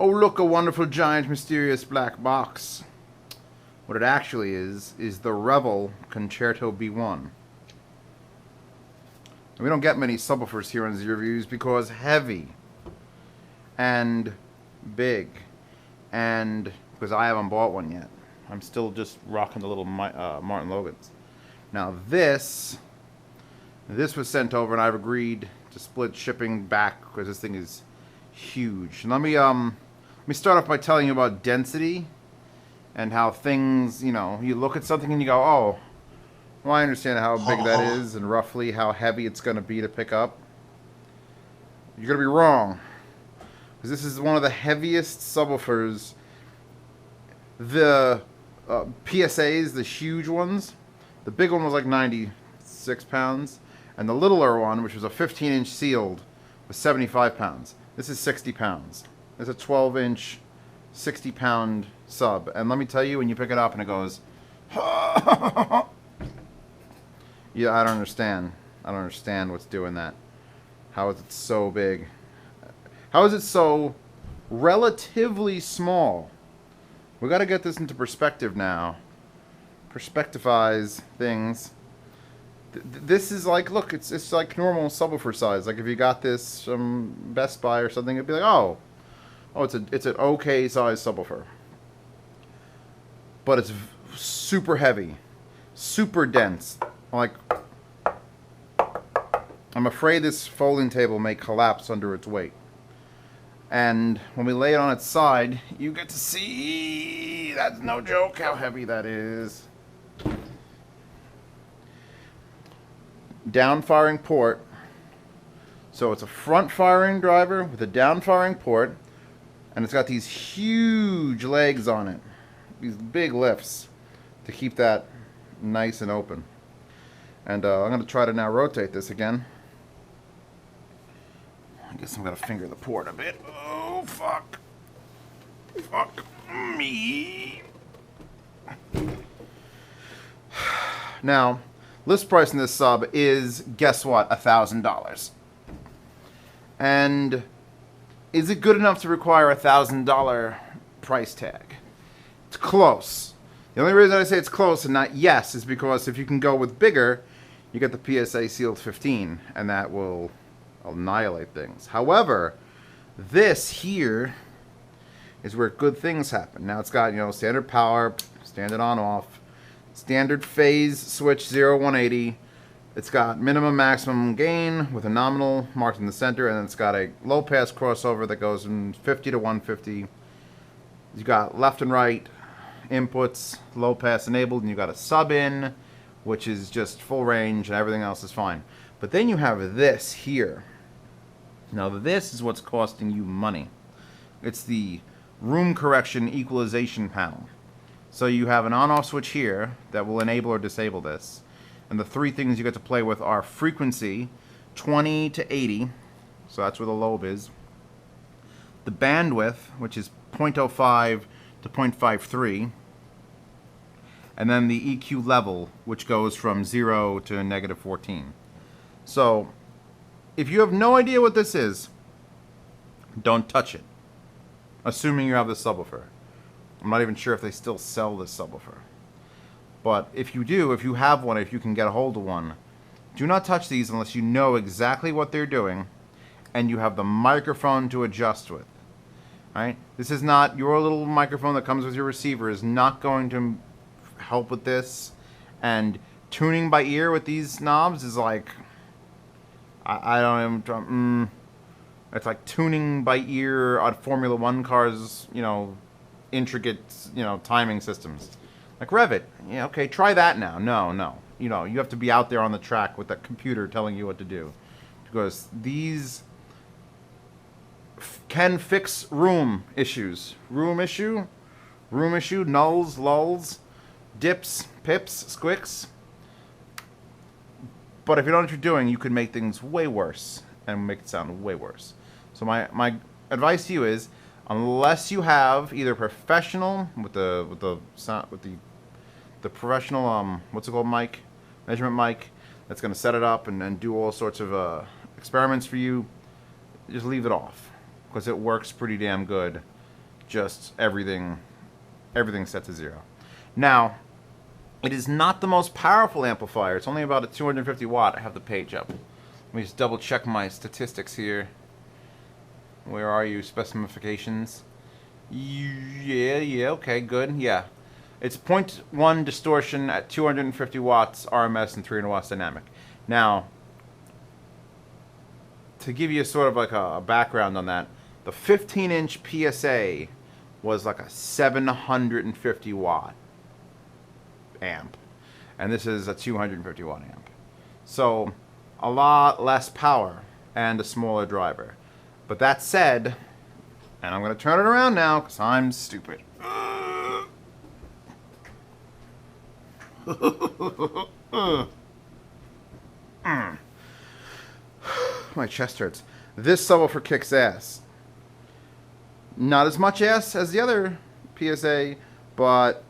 Oh, look, a wonderful, giant, mysterious black box. What it actually is the Revel Concerto B1. And we don't get many subwoofers here on Z Reviews because heavy and big, and because I haven't bought one yet. I'm still just rocking the little Martin Logans. Now this was sent over, and I've agreed to split shipping back because this thing is huge. And let me start off by telling you about density and how things, you know, you look at something and you go, oh, well, I understand how big that is and roughly how heavy it's going to be to pick up. You're going to be wrong, because this is one of the heaviest subwoofers. The PSAs, the huge ones, the big one was like 96 pounds, and the littler one, which was a 15-inch sealed, was 75 pounds. This is 60 pounds. It's a 12-inch, 60-pound sub. And let me tell you, when you pick it up and it goes, yeah, I don't understand. I don't understand what's doing that. How is it so big? How is it so relatively small? We got to get this into perspective now. Perspectivize things. This is like, look, it's like normal subwoofer size. Like if you got this from Best Buy or something, it'd be like, oh, it's an okay size subwoofer. But it's super heavy, super dense. Like, I'm afraid this folding table may collapse under its weight. And when we lay it on its side, you get to see, that's no joke, how heavy that is. Down firing port. So it's a front firing driver with a down firing port, and it's got these huge legs on it, these big lifts to keep that nice and open. And I'm going to try to now rotate this again. I guess I'm going to finger the port a bit. Oh, fuck. Fuck me. Now, list price in this sub is, guess what, $1,000. And is it good enough to require a $1,000 price tag? It's close. The only reason I say it's close and not yes is because if you can go with bigger, you get the PSA sealed 15, and that will annihilate things. However, this here is where good things happen. Now it's got, you know, standard power, standard on-off, standard phase switch 0-180. It's got minimum maximum gain with a nominal marked in the center, and it's got a low pass crossover that goes from 50 to 150. You got left and right inputs, low pass enabled, and you got a sub in, which is just full range, and everything else is fine. But then you have this here. Now this is what's costing you money. It's the room correction equalization panel. So you have an on-off switch here that will enable or disable this. And the three things you get to play with are frequency, 20 to 80, so that's where the lobe is. The bandwidth, which is 0.05 to 0.53. And then the EQ level, which goes from 0 to negative 14. So, if you have no idea what this is, don't touch it. Assuming you have the subwoofer. I'm not even sure if they still sell this subwoofer. But if you do, if you have one, if you can get a hold of one, do not touch these unless you know exactly what they're doing and you have the microphone to adjust with. Right? This is not, your little microphone that comes with your receiver is not going to help with this. And tuning by ear with these knobs is like, I don't even, it's like tuning by ear on Formula One cars, you know, intricate, you know, timing systems. Like Revel. Yeah, okay, try that now. No. You know, you have to be out there on the track with that computer telling you what to do. Because these can fix room issues. Room issue, nulls, lulls, dips, pips, squicks. But if you don't know what you're doing, you could make things way worse and make it sound way worse. So my advice to you is, unless you have either professional with the professional what's it called, mic, measurement mic, that's going to set it up and do all sorts of experiments for you, just leave it off, because it works pretty damn good just everything set to 0. Now, it is not the most powerful amplifier. It's only about a 250 watt. I have the page up. Let me just double check my statistics here. Where are you? Specifications. Yeah, okay, good. Yeah. It's 0.1 distortion at 250 watts RMS and 300 watts dynamic. Now, to give you sort of like a background on that, the 15-inch PSA was like a 750 watt amp. And this is a 250 watt amp. So, a lot less power and a smaller driver. But that said, and I'm going to turn it around now because I'm stupid. My chest hurts. This subwoofer kicks ass. Not as much ass as the other PSA, but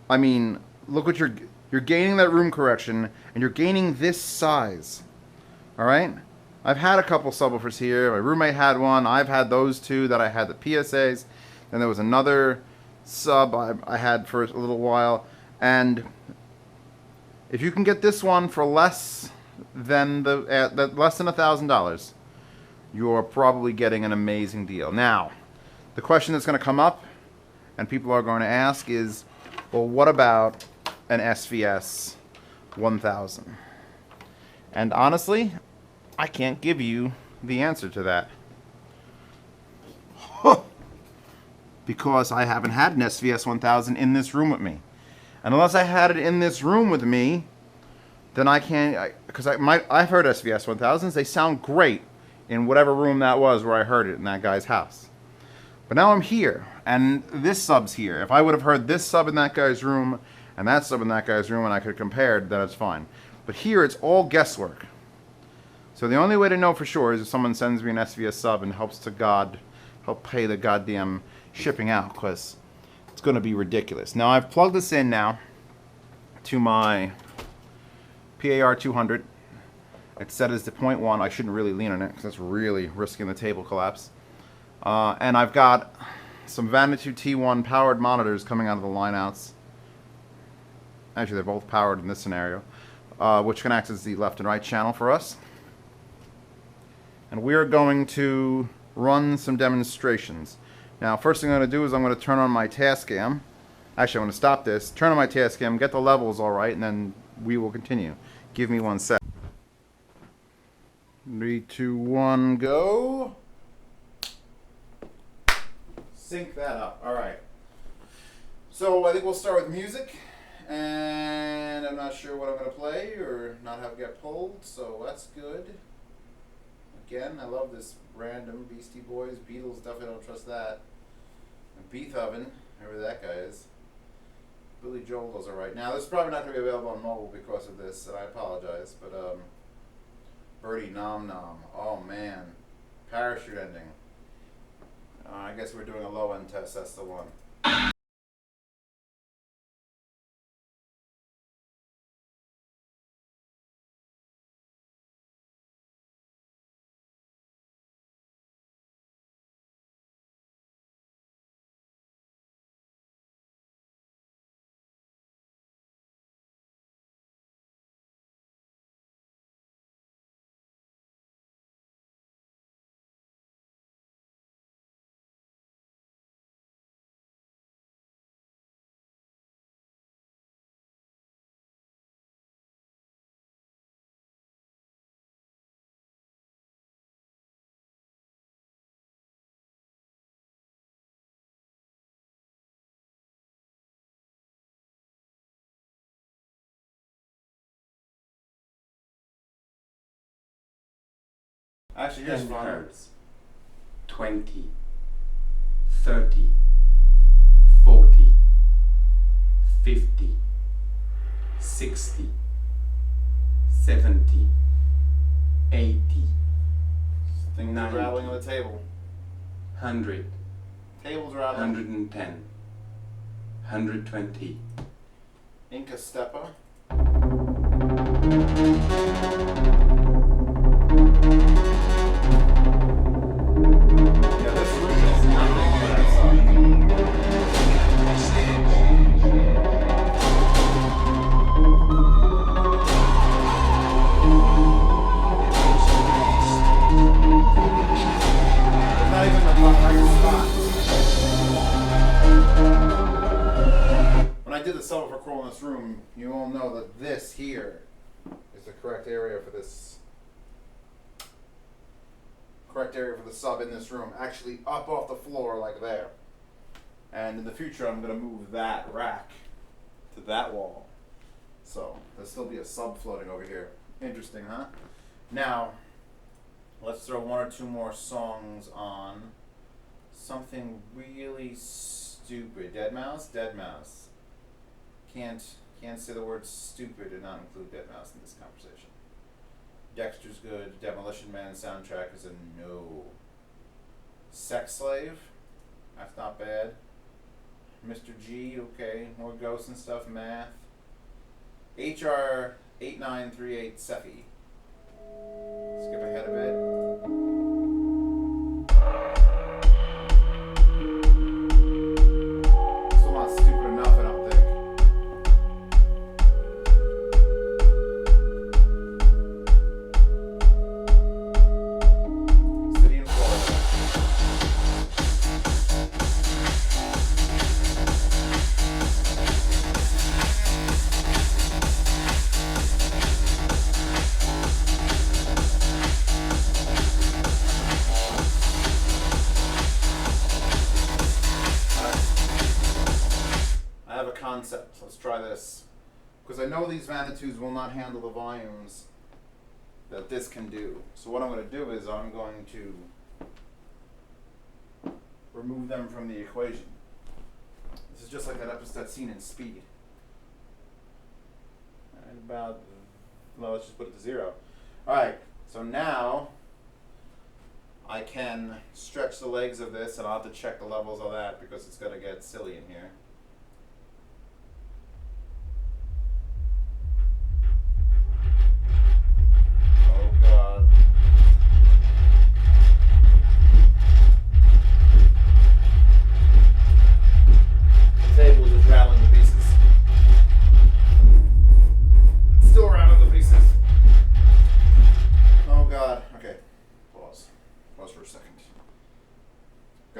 I mean, look what you're gaining that room correction, and you're gaining this size. All right. I've had a couple subwoofers here. My roommate had one. I've had those two that I had the PSAs. Then there was another sub I had for a little while. And if you can get this one for less than less than $1,000, you're probably getting an amazing deal. Now, the question that's going to come up, and people are going to ask, is, well, what about an SVS 1000? And honestly, I can't give you the answer to that. Because I haven't had an SVS 1000 in this room with me. And unless I had it in this room with me, then I can't, because I've heard SVS 1000s. They sound great in whatever room that was where I heard it in that guy's house. But now I'm here, and this sub's here. If I would have heard this sub in that guy's room and that sub in that guy's room and I could have compared, then it's fine. But here it's all guesswork. So the only way to know for sure is if someone sends me an SVS sub and help pay the goddamn shipping out, because it's going to be ridiculous. Now I've plugged this in now to my PAR 200. It's set as the 0.1. I shouldn't really lean on it because that's really risking the table collapse. And I've got some Vanitude T1 powered monitors coming out of the lineouts. Actually, they're both powered in this scenario, which can act as the left and right channel for us. And we're going to run some demonstrations. Now, first thing I'm going to do is I'm going to turn on my Tascam. Actually, I'm going to stop this, turn on my Tascam, get the levels all right, and then we will continue. Give me 1 sec. 3, 2, 1, go. Sync that up. All right. So I think we'll start with music, and I'm not sure what I'm going to play or not have it get pulled, so that's good. Again, I love this random Beastie Boys, Beatles, definitely don't trust that. And Beethoven, whoever that guy is. Billy Joel goes alright. Now, this is probably not going to be available on mobile because of this, and I apologize, but Birdie Nom Nom. Oh man. Parachute ending. I guess we're doing a low end test, that's the one. Actually, here's 10 fun. hertz, 20, 30, 40, 50, 60, 70, 80, Things are rattling on the table. 100, Table's rattling. 110, 120. Inca Steppa. Yeah, this room is not that song. subwoofer coil in this room, you all know that this here is the correct area for this. Correct area for the sub in this room. Actually up off the floor like there. And in the future I'm going to move that rack to that wall. So there'll still be a sub floating over here. Interesting, huh? Now, let's throw one or two more songs on. Something really stupid. Dead Mouse? Dead Mouse. Can't say the word stupid and not include Dead Mouse in this conversation. Dexter's good. Demolition Man soundtrack is a no. Sex Slave? That's not bad. Mr. G, okay. More ghosts and stuff. Math. HR 8938 Cephi. Skip ahead a bit. Still not stupid enough, I don't think. City in Florida. Concept. Let's try this. Because I know these Vanitudes will not handle the volumes that this can do. So what I'm going to do is I'm going to remove them from the equation. This is just like that scene in Speed. And about, well, let's just put it to 0. Alright, so now I can stretch the legs of this, and I'll have to check the levels of that because it's going to get silly in here.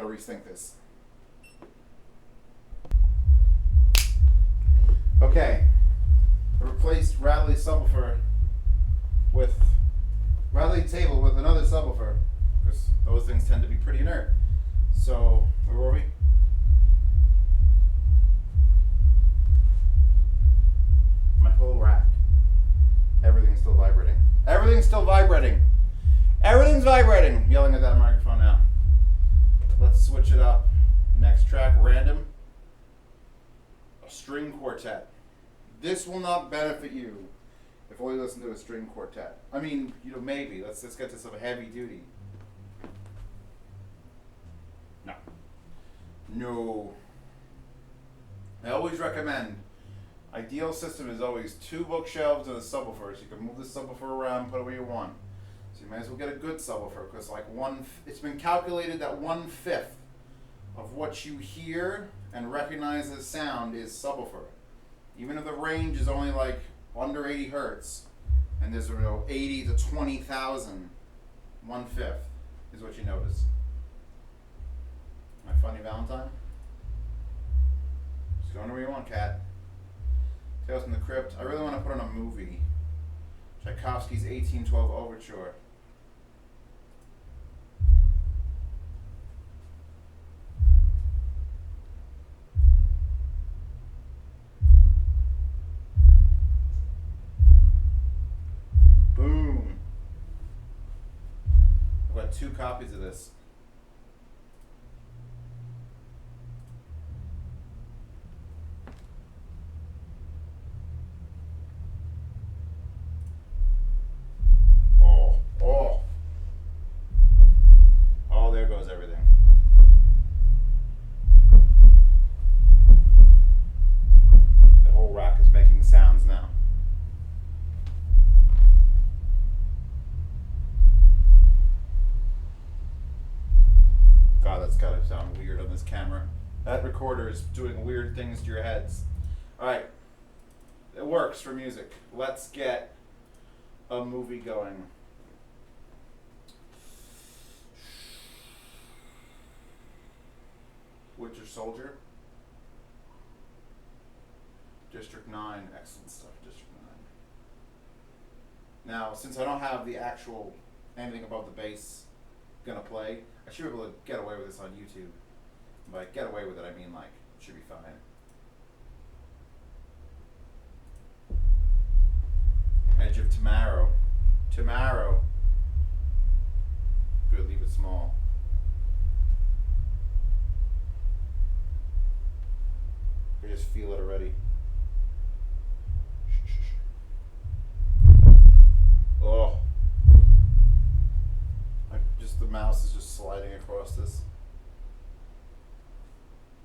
Rethink this. Okay, I replaced Radley's subwoofer with Radley table with another subwoofer because those things tend to be pretty inert. So where were we? My whole rack. Everything's still vibrating. Everything's still vibrating. Everything's vibrating. I'm yelling at that microphone now. Let's switch it up. Next track, random. A string quartet. This will not benefit you if only listen to a string quartet. I mean, you know, maybe. Let's get to some heavy duty. No. No. I always recommend, ideal system is always 2 bookshelves and a subwoofer. So you can move the subwoofer around, put it where you want. So you might as well get a good subwoofer because like it's been calculated that 1/5 of what you hear and recognize as sound is subwoofer. Even if the range is only like under 80 hertz and there's 80 to 20,000, 1/5 is what you notice. My funny Valentine? Just go anywhere you want, cat. Tales from the Crypt. I really want to put on a movie. Tchaikovsky's 1812 Overture. Boom. I've got 2 copies of this. Oh, there goes everything. The whole rack is making sounds now. God, that's gotta sound weird on this camera. That recorder is doing weird things to your heads. Alright. It works for music. Let's get a movie going. Winter Soldier. District 9, excellent stuff, District 9. Now, since I don't have the actual anything above the bass gonna play, I should be able to get away with this on YouTube. By get away with it, I mean like, it should be fine. Edge of Tomorrow. Tomorrow. Good, leave it small. I just feel it already. Oh. The mouse is just sliding across this.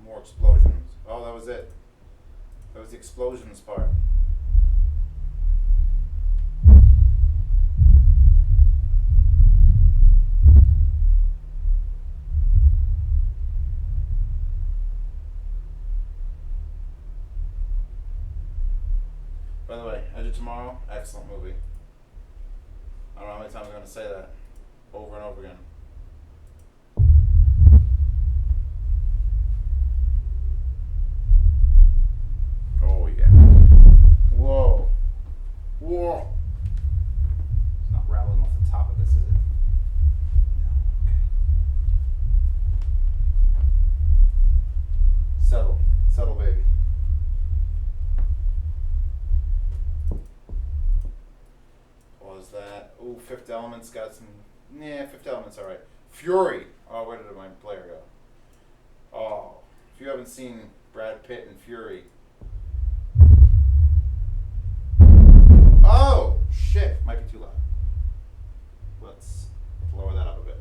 More explosions. Oh, that was it. That was the explosions part. By the way, Edge of Tomorrow, excellent movie. I don't know how many times I'm going to say that over and over again. Oh yeah. Whoa. Whoa. It's not rattling off the top of this, is it? No. Okay. Settle. Settle, baby. Was that? Ooh, Fifth Element's got some. Nah, Fifth Element's alright. Fury. Oh, where did my player go? Oh, if you haven't seen Brad Pitt and Fury. Oh, shit. Might be too loud. Let's lower that up a bit.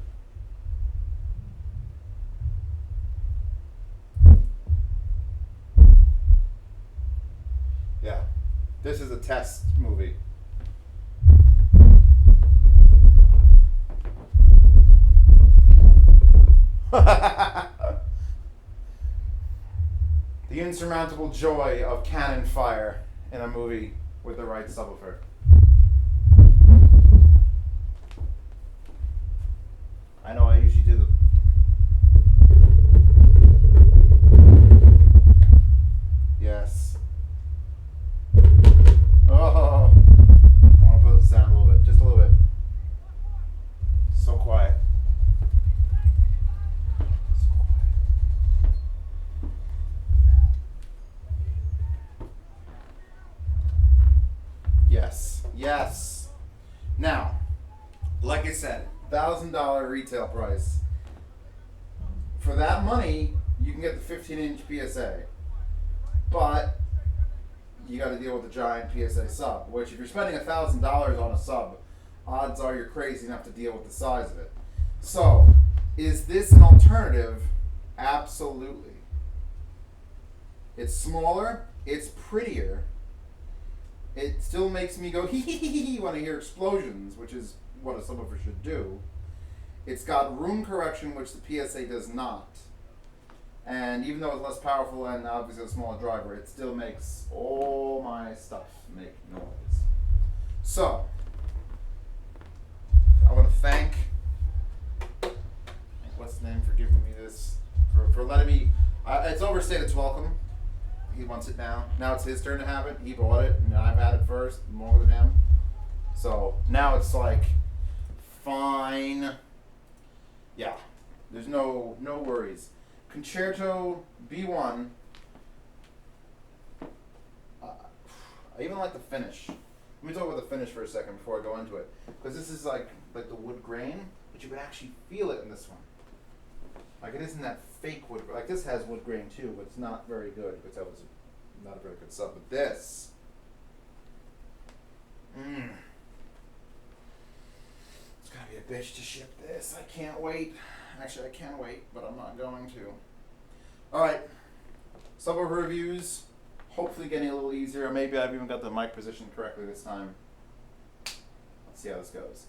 Yeah. This is a test movie. The insurmountable joy of cannon fire in a movie with the right subwoofer. I know I usually do the... Yes. Oh, I want to put this down a little bit, just a little bit. So quiet. Yes, yes. Now, like I said, $1,000 retail price. For that money, you can get the 15-inch PSA, but you got to deal with the giant PSA sub. Which, if you're spending $1,000 on a sub, odds are you're crazy enough to deal with the size of it. So, is this an alternative? Absolutely. It's smaller. It's prettier. It still makes me go hee hee hee hee when I hear explosions, which is what a subwoofer should do. It's got room correction, which the PSA does not. And even though it's less powerful and obviously a smaller driver, it still makes all my stuff make noise. So, I want to thank, what's the name, for giving me this, for letting me, it's overstayed its welcome. He wants it now. Now it's his turn to have it. He bought it, and I've had it first, more than him. So now it's like, fine. Yeah, there's no worries. Concerto B1. I even like the finish. Let me talk about the finish for a second before I go into it, because this is like the wood grain, but you can actually feel it in this one. Like it isn't that fake wood. Like this has wood grain too, but it's not very good because that was not a very good sub. But this, it's gonna be a bitch to ship this. I can't wait. Actually, I can wait, but I'm not going to. All right, subwoofer reviews. Hopefully, getting a little easier. Maybe I've even got the mic position correctly this time. Let's see how this goes.